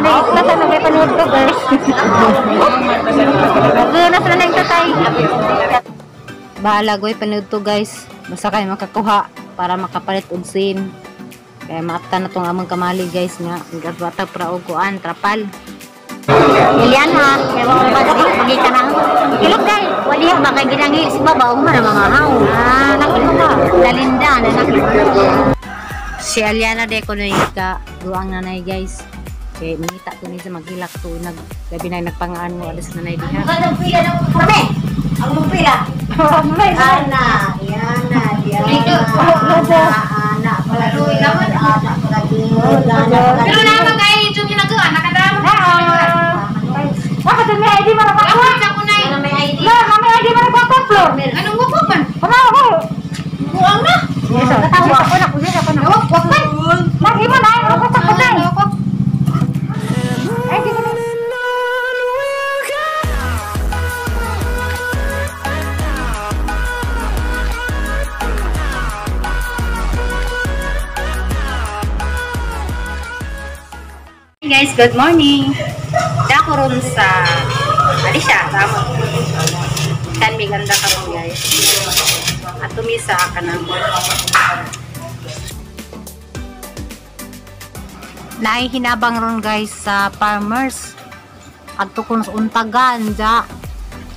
na iklasan na may panood ko, guys. Naglunas na yung tatay. Bahala, goy, panood to, guys. Basta kayo makakuha para makapalit og sin. Kaya maapta na tong among kamali, guys, nga. Nagabata pra og kuan, trapal. Ilian ha, kaya mga bago pagi ka na. Ilog guys, wali ha, baka ginangil si babaw mo na mga haw. Nakita ka, dalinda na nakita. Si Aliana de ko na ka, duang nanay guys. Kaya minita ko niya maghilak to, gabi na nagpangaan mo, alas nanay diha. Ang pila ng kami, ang pila. Ana, Yana, Ana, palaluy naman, Ana, palaluy. Pero naman kayo yung ginagawa, nakadama ka. Bakit may ID mo na Ako sa kunay. Ano may ID? may ID mo na Flor. Anong wapok man? Ako. Buang na. Yes, natawa ako na, kuya ako na. Wapok man. Lagi mo na, ako sa kunay. Ay, di ko na. Hey guys, good morning. Dako ron sa Alicia, tama. Kan may ganda ka ron guys. At tumisa ka na. Naihinabang ron guys sa farmers. At tukon sa untagan ja.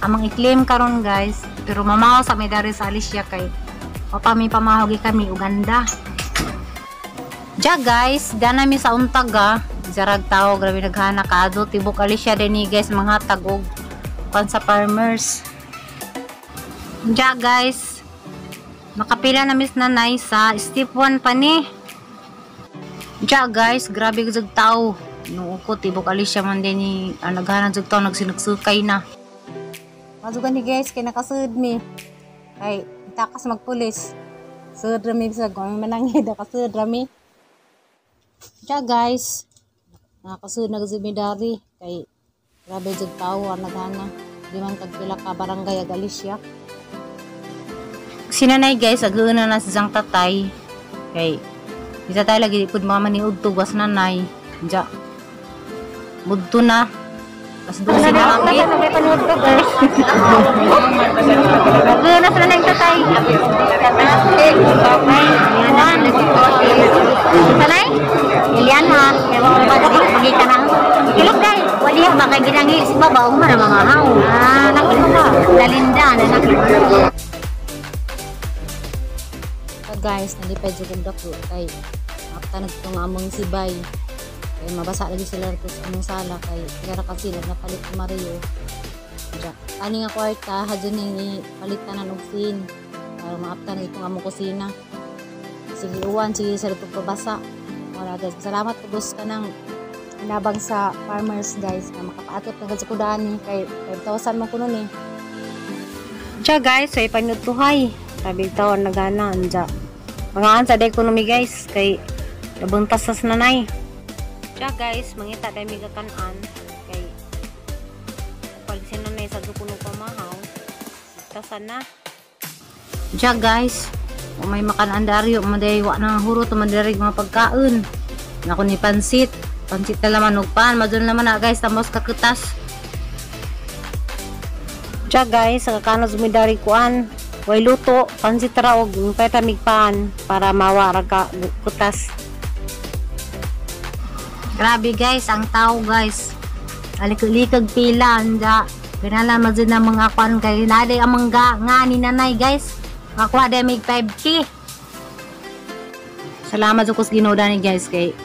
Amang i-claim ka ron guys. Pero mamaw sa may dari sa Alicia kay papami pamahogi kami Uganda. Ja guys, ganami sa untaga. Jarag tao, grabe naghana ka ado. Tibok Alicia din ni guys, mga tagog pan sa farmers. Ja guys, nakapila na miss nanay sa step 1 pa ni. Ja guys, grabe gud tao. Nung ko tibok Alicia man din ni naghana jud tao, nagsinugsukay na. Mazugan ni guys, kay nakasud mi. Kay takas magpulis. Sud rami sa gawin manangid, nakasud rami. Ja guys, nakasunod na gazimidari kay grabe jud tao ang naghana di man kagpila ka barangay Alicia. Sinanay guys aguna na sa tatay kay di tatay lagi pud mama ni udto was nanay ja mudto na as do si nanay May panood ko, guys. Naglunas na yung tatay. Sanay? Ilian ha, kaya mga bago pagi ka na. Ilog guys, wali ha, baka ginangil si babaw mo na mga haw. Nakita ka, dalinda na nakita. guys nalipay jud ang dako kay after nagtong among sibay kay mabasa lagi sila sa among sala kay gara kasi napalit ni Mario ja ani nga kwarta hadyo ni palitan og sin para maaptan itong among kusina sige uwan sige sa pagpabasa wala guys salamat po boss kanang nabang sa farmers guys na makapaatot na sa kudaan ni kay 5,000 man kuno ni ja guys ay panutuhay sabi tawon nagana anja mga sa economy guys kay nabuntas sa nanay ja guys mangita dai mi kakan-an kay pag sinanay sa dukuno pamahaw tasan na ja guys o may makan daryo maday wa nang hurot madarig mga pagkaon nako ni pansit na laman og pan madul naman na guys tamos kakutas ja guys sa kakano sumidari kuan way luto pansit ra og patamig pan para mawara ka kutas. Grabe guys ang tao guys alikag pila anda pinala mazid na mga kuan kay naday ang mangga nga ni nanay guys makuha day mig 5K. Salamat sa kus ginoda ni guys kay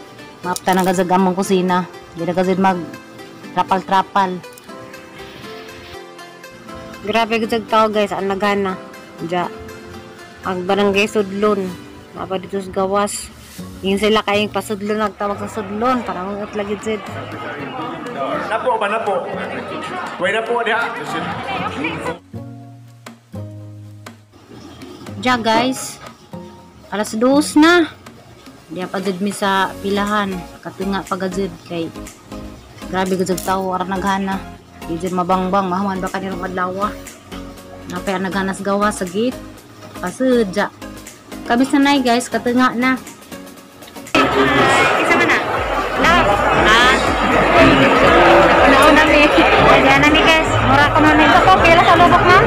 mapta na gazag among kusina di na gazid mag trapal grabe gazag tao guys ang nagana ja ang barangay Sudlon mapa dito sa gawas yun sila kayong pasudlon nagtawag sa Sudlon para mangat lagi zid napo ba napo way napo diha ja guys alas 2 na diya pa zid mi sa pilahan katunga pagazid kay grabe gazag tao ara naghana di mabangbang mahuman ba kanirong adlaw napay naghanas gawa sa gate pasudya kami sanay guys katunga na isa man na Diyan na mi guys. Mura ko man ito ko. Pila sa lubok ma'am?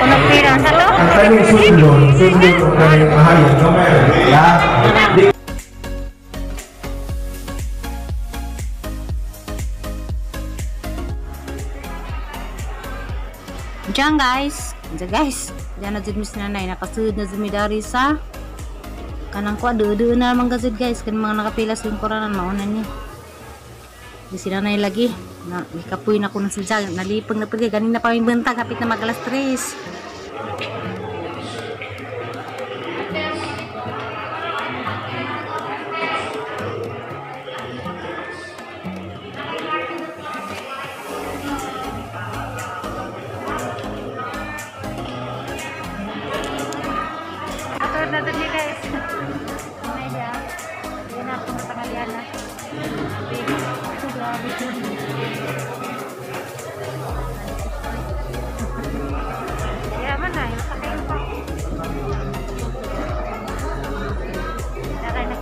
Unong pila. Sa to? Ang kanyang sundo ang kanyang mahayag. Ya. Diyan guys. Diyan na dyan mis nanay. Nakasunod na zumidari sa kanang ko. Doon na naman gazid guys. Kan mga nakapila sa lingkuranan. Mauna niya. Di sila na lagi. Ikapoy na ko na sila. Nalipag na pagay. Ganina pa yung bentag. Kapit na mag alas 3. Atur na dun niya guys. May siya. Yan na ako na tangalian na. Ya mana ya pakai apa? Darah nak.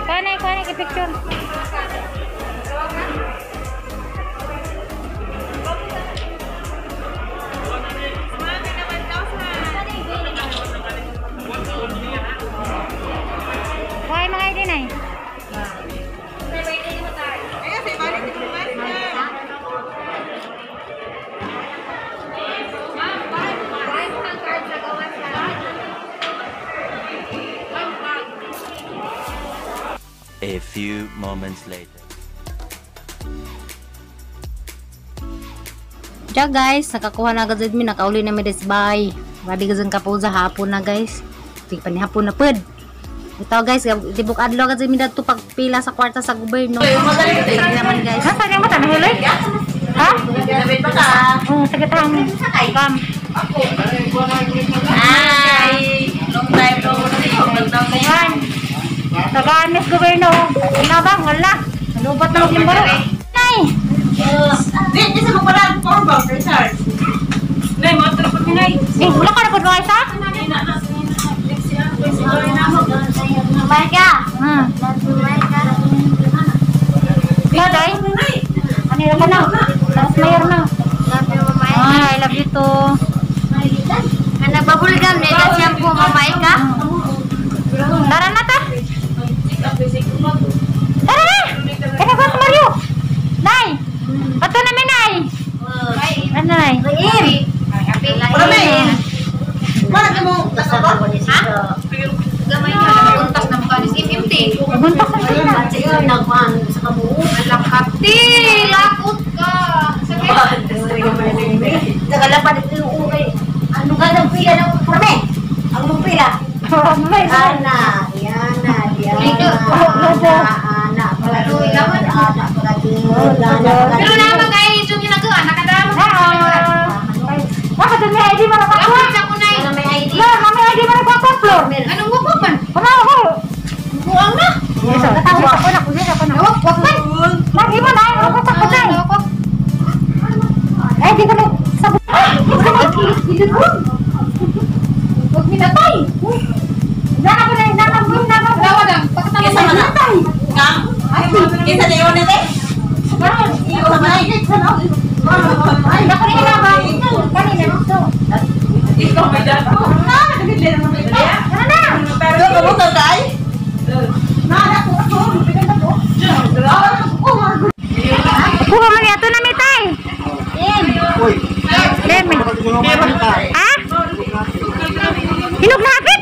Kau ke picture. Why mga ID na eh? A few moments later. Diyan guys, nakakuha na agad mi, nakauli na mi desbay. Grabe gazan ka po sa hapon na guys. Tig pa ni hapon na pod. Ito guys, tibok adlaw agad mi dito pagpila sa kwarta sa gobyerno. Sige naman guys. Ha, saan yung mata nahuloy? Ha? Oo, sagatan. Kam. Ay, long time no see. Ayan. Taga-anis gobyerno. Ina ba? Wala. Nalubat na yung baro. Nay! Hindi sa mga formal research. Nay, matro pa kinay. Wala ka na po guys ha? Bye ka. Day? Anira ka na? Tapos mayor na. I love you too. Nagbabulgam na ito siyang po, mamay ka? Tara na ta. Tara na. Kaya ba sa Mario? Nay. Pato na minay. Anay. Mana kamu kasama? Ha? Gamay ka na buntas na mukha ni SMT. Buntas na sila. Nagman sa kamu. Alam kapti, lakot ka. Nagalapan ito yung ukay. Ano ka nang pila ng perme? Ang mong pila? Ana, Diana. Ana, palagi. Pero naman kayo yung ginagawa, nakadama ka. Bakit may ID mo na Ako pakuha? sa kunay. May ID. May ID mo na pakuha. Anong gupok man? Kumawa ko. Buang na. Katawa ako na. Kuya ako na. Wag man. Lagi mo na. Ako sa kunay. Eh, di ko na sabot. Huwag minatay. Dawa lang. Pagkatapos Kesa mana? Kang? Kesa na yun nete? Iyo sa manay. Ikaw may dato. Pero kamutan ka ay? Kuha mo niya. Ito na mitay. Lemon. Ha? Hinog na hapit?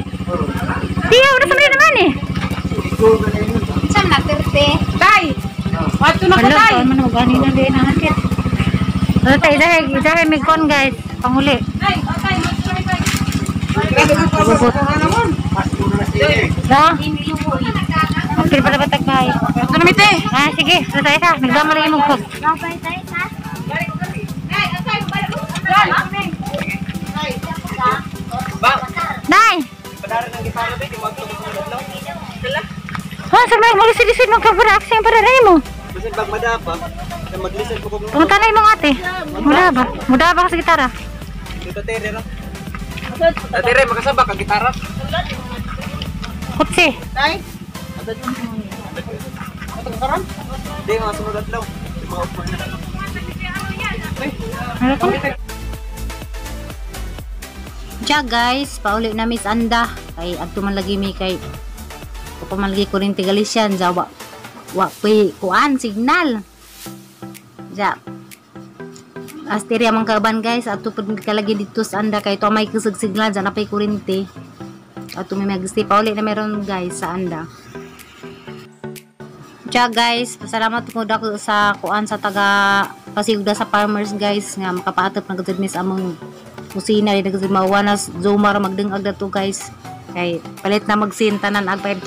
Tiyaw na sa mga naman eh. saan na, terte? Tay! Wato na ko tay! Ano mo gani na din ang hapit? Ano tayo? Dahil may kon guys. Panghuli. Da? Okay pala ba tagbay? Ito na mite! Ah, sige. Ito tayo sa. Nagdama lang yung magkog. Nay! Ha, sa may mag-isid-isid magka-reaction para rin mo. Kasi pag madapa, mag-listen ko kung Pumunta na yung mga ate. Muda ba? Muda ba ka sa gitara? dito tere no. Tere makasabak ang gitara. Kutsi. Tay. Hindi, mga sunod at lang. Mga upuan na. Ano to? Diya guys, pauli na Miss Anda. Kay adto man lagi mi kay ko man lagi ko rin Galician sa wa kuan signal. Diya. Asteria man kaban guys, adto pud ka lagi dito sa Anda kay to may kusog signal sa napay kuryente. Adto may magsti pauli na meron guys sa Anda. Diya guys, pasalamat po dako sa kuan sa taga pasigda sa farmers guys nga makapaatop na gud mis among kusina rin kasi mawanas zumar magdengag na to guys kay palit na magsin tanan ag 5,000